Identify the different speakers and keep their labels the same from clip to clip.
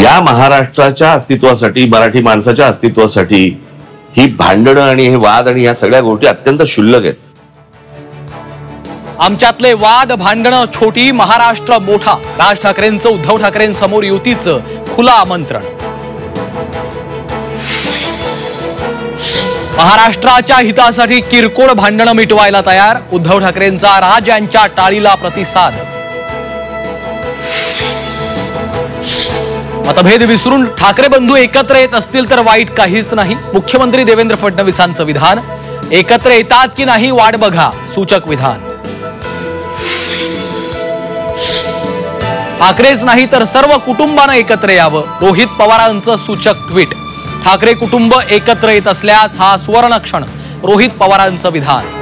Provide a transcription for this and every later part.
Speaker 1: या महाराष्ट्राच्या अस्तित्वासाठी, मराठी माणसाच्या अस्तित्वासाठी ही भांडणं आणि हे वाद आणि या सगळ्या गोष्टी अत्यंत क्षुल्लक आहेत.
Speaker 2: आमच्यातले वाद भांडणं छोटी, महाराष्ट्र मोठा. राज ठाकरेंचं उद्धव ठाकरेंसमोर युतीचं खुलं आमंत्रण. महाराष्ट्राच्या हितासाठी किरकोळ भांडणं मिटवायला तयार. उद्धव ठाकरेंचा राज यांच्या टाळीला प्रतिसाद. मतभेद विसरून ठाकरे बंधू एकत्र येत असतील तर वाईट काहीच नाही. मुख्यमंत्री देवेंद्र फडणवीसांचं विधान. एकत्र येतात की नाही वाट बघा, सूचक विधान. ठाकरेच नाही तर सर्व कुटुंबानं एकत्र यावं, रोहित पवारांचं सूचक ट्विट. ठाकरे कुटुंब एकत्र येत असल्यास हा सुवर्ण क्षण, रोहित पवारांचं विधान.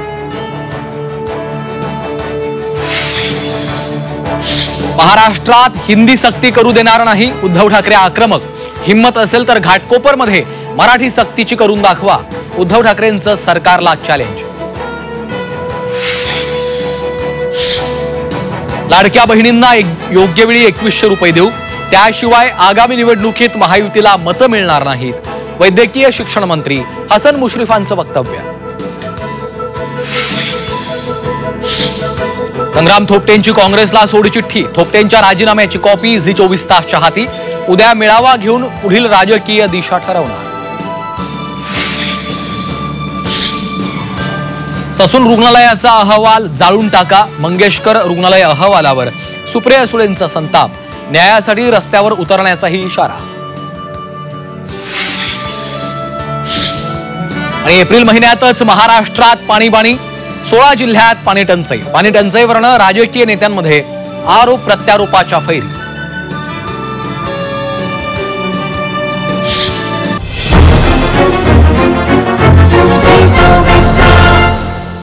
Speaker 2: महाराष्ट्रात हिंदी सक्ती करू देणार नाही, उद्धव ठाकरे आक्रमक. हिम्मत असेल तर घाटकोपरमध्ये मराठी सक्तीची करून दाखवा, उद्धव ठाकरेंचं सरकारला चॅलेंज. लाडक्या बहिणींना योग्य वेळी 2100 रुपये देऊ, त्याशिवाय आगामी निवडणुकीत महायुतीला मतं मिळणार नाहीत. वैद्यकीय शिक्षण मंत्री हसन मुश्रीफांचं वक्तव्य. संग्राम थोपटेंची काँग्रेसला सोडचिठ्ठी. थोपटेंच्या राजीनाम्याची कॉपी झी 24 तासच्या हाती. उद्या मेळावा घेऊन पुढील राजकीय दिशा ठरवणार. ससून रुग्णालयाचा अहवाल जाळून टाका. मंगेशकर रुग्णालय अहवालावर सुप्रिया सुळेंचा संताप. न्यायासाठी रस्त्यावर उतरण्याचाही इशारा. आणि एप्रिल महिन्यातच महाराष्ट्रात पाणी. 16 जिल्ह्यात पाणी टंचाई. पाणी टंचाईवरनं राजकीय नेत्यांमध्ये आरोप प्रत्यारोपाच्या फैरी.